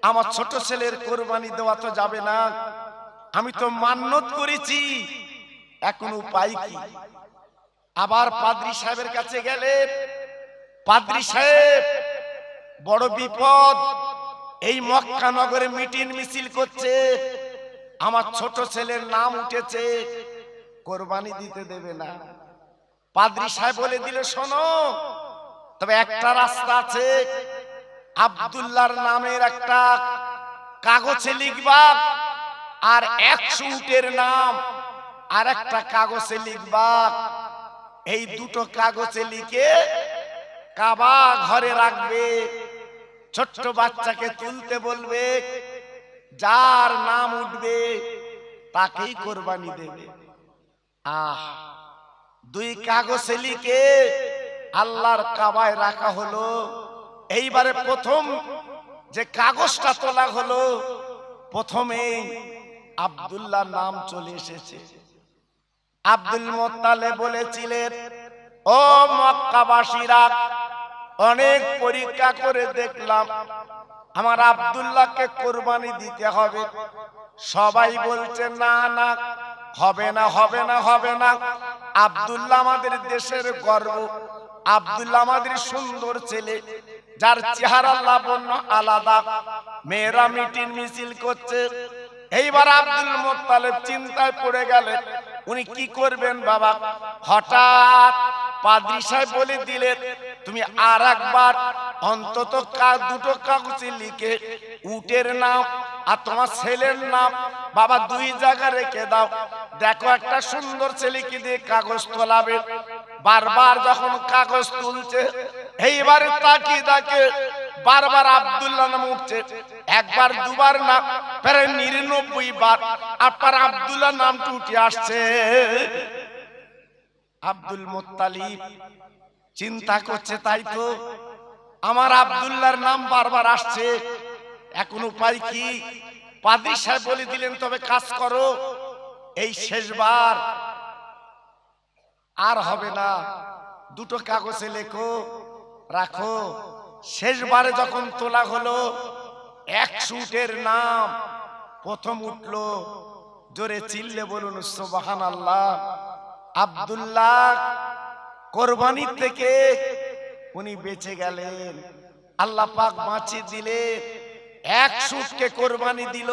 আমার ছোট ছেলের কুরবানি দেওয়া তো যাবে না, আমি তো মান্নত করেছি, এখন উপায় কি? আবার পাদ্রী সাহেবের কাছে গেলেন। পাদ্রী সাহেব, বড় বিপদ, এই মক্কা নগরে মিটিং মিছিল করছে, আমার ছোট ছেলের নাম উঠেছে, কুরবানি দিতে দেবে না। পাদ্রী সাহেব বলে দিল, শোনো, তবে একটা রাস্তা আছে, আব্দুল্লাহর নামের একটা কাগজে লিখবা, আর 100 উটের নাম আর একটা কাগজে লিখবা। এই দুটো কাগজে লিখে কাবা ঘরে রাখবে, ছোট্ট বাচ্চাকে তুলতে বলবে, যার নাম উঠবে তাকেই কুরবানি দেবে। দুই কাগজে লিখে আল্লাহর কাবায় রাখা হলো। এইবারে প্রথম যে কাগজটা তোলা হলো, প্রথমে আব্দুল্লাহর নাম চলে এসেছে। আব্দুল মুত্তালিব বলেছিলেন, ও মক্কাবাসীরা, অনেক পরীক্ষা করে দেখলাম আমার আব্দুল্লাহকে কুরবানি দিতে হবে। সবাই বলছে না না, হবে না, হবে না, হবে না। আব্দুল্লাহ আমাদের দেশের গর্ব, আব্দুল্লাহ আমাদের সুন্দর ছেলে, যার চেহারা লাবণ্য আলাদা। মেয়েরা মিটিং মিছিল করছে। এইবার আব্দুল মুত্তালিব চিন্তায় পড়ে গেলেন, উনি কি করবেন বাবা? হঠাৎ পাদ্রী সাহেব বলে দিলেন, তুমি আর একবার অন্তত দুটো কাগজে লিখে উটের নাম আর তোমার ছেলের নাম বাবা 2 জায়গায় রেখে দাও। দেখো একটা সুন্দর ছেলেকে দিয়ে কাগজ তোলাবে। বারবার যখন কাগজ তুলছে, এইবারে তাকিয়ে দেখে বারবার আব্দুল্লাহ নাম উঠছে, একবার দুবার না, প্রায় 99 বার আপনার আব্দুল্লাহ নামটা উঠে আসছে। আব্দুল মুত্তালিব চিন্তা করছে, তাই তো, আমার আব্দুল্লাহর নাম বারবার আসছে, এখন উপায় কি? পাদ্রী সাহেব বলে দিলেন, তবে কাজ করো, এই শেষবার, আর হবে না, দুটো কাগজে লেখো, রাখো। শেষবারে যখন তোলা হলো, 100 উটের নাম প্রথম উঠলো। জোরে চিল্লে বলুন সুবহানাল্লাহ। আব্দুল্লাহ কুরবানি থেকে উনি বেঁচে গেলেন, আল্লাহ পাক বাঁচিয়ে দিলেন। 100 উটকে কুরবানি দিল।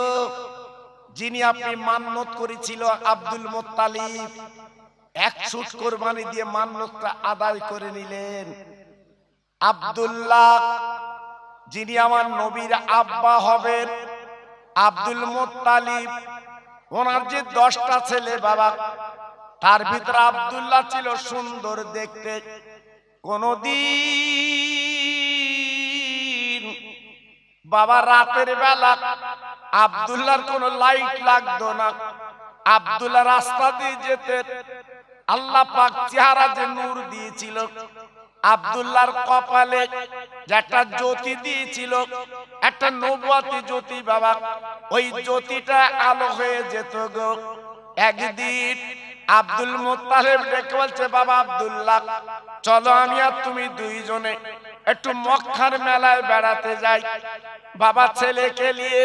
যিনি আপনি মান্নত করেছিল আব্দুল মুত্তালিব, 100 উট কুরবানি দিয়ে মান্নতটা আদায় করে নিলেন। আব্দুল্লাহ, যিনি আমার নবীর আব্বা হবেন, আব্দুল মুত্তালিব, ওনার যে 10টা ছেলে বাবা, তার ভিতরে আব্দুল্লাহ ছিল সুন্দর দেখতে। কোনদিন বাবা রাতের বেলা আব্দুল্লাহর কোন লাইট লাগতো না, আব্দুল্লাহ রাস্তা দিয়ে যেতেন। আল্লাহ পাক চেহারা যে নূর দিয়েছিল, আব্দুল্লাহর কপালে একটা জ্যোতি দিয়েছিল, একটা নবুয়তি জ্যোতি বাবা, ওই জ্যোতিটা আলো হয়ে যেত গো। একদিন আব্দুল মুত্তালিব ডেকে বলছে, বাবা আব্দুল্লাহ, চলো আমি আর তুমি দুইজনে একটু মক্কার মেলায় বেড়াতে যাই। বাবা ছেলেকে নিয়ে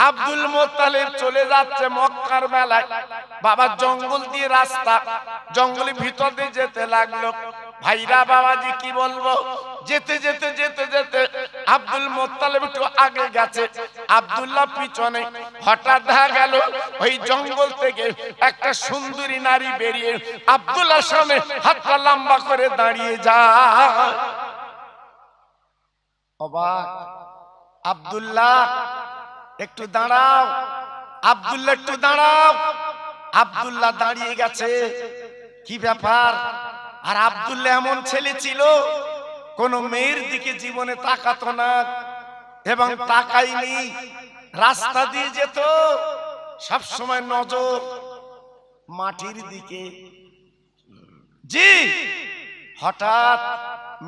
আব্দুল মুত্তালিব চলে যাচ্ছে মক্কার মেলায়। বাবা জঙ্গল দিয়ে রাস্তা, জঙ্গলের ভিতর দিয়ে যেতে লাগলো। ভাইরা বাবাজি কি বলবো, যেতে যেতে যেতে যেতে আব্দুল মুত্তালিব একটু আগে গেছে, আব্দুল্লাহ পিছনে। হঠাৎ দেখা গেল ওই জঙ্গল থেকে একটা সুন্দরী নারী বেরিয়ে আব্দুল্লাহর সামনে হাতটা লম্বা করে দাঁড়িয়ে যায়। অবাক, আব্দুল্লাহ একটু দাঁড়াও, আব্দুল্লাহ একটু দাঁড়াও। আব্দুল্লাহ দাঁড়িয়ে গেছে, কি ব্যাপার? আর আব্দুল্লাহ এমন ছেলে ছিল, কোন মেয়ের দিকে জীবনে তাকাতো না এবং তাকাইনি। রাস্তা দিয়ে যেত, সব সময় নজর মাটির দিকে। জি, হঠাৎ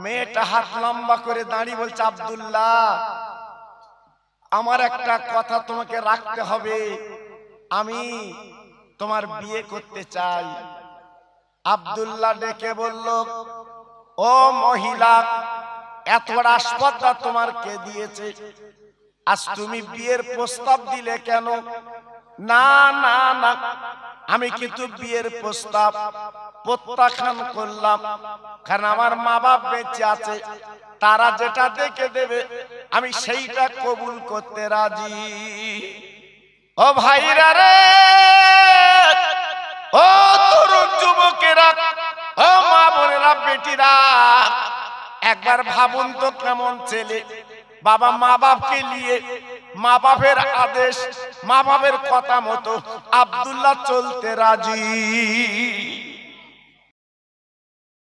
মেয়েটা হাত লম্বা করে দাঁড়িয়ে বলছে, আব্দুল্লাহ, আমার একটা কথা তোমাকে রাখতে হবে, আমি তোমার বিয়ে করতে চাই। আব্দুল্লাহ ডেকে বলল, ও মহিলা, এত বড় আসপদটা তোমার কে দিয়েছে? আজ তুমি বিয়ের প্রস্তাব দিলে কেন? না না না, আমি কিন্তু বিয়ের প্রস্তাব প্রত্যাখ্যান করলাম, কারণ আমার মা বাপ বেঁচে আছে, তারা যেটা দেখে দেবে আমি সেইটা কবুল করতে রাজি। ও ভাইরা রে, ও তরুণ যুবকেরা, ও মা বোনেরা, বেটিরা, একবার ভাবুন তো কেমন ছেলে। বাবা মা বাপকে নিয়ে, মা বাপের আদেশ, মা বাপের কথা মতো আব্দুল্লাহ চলতে রাজি।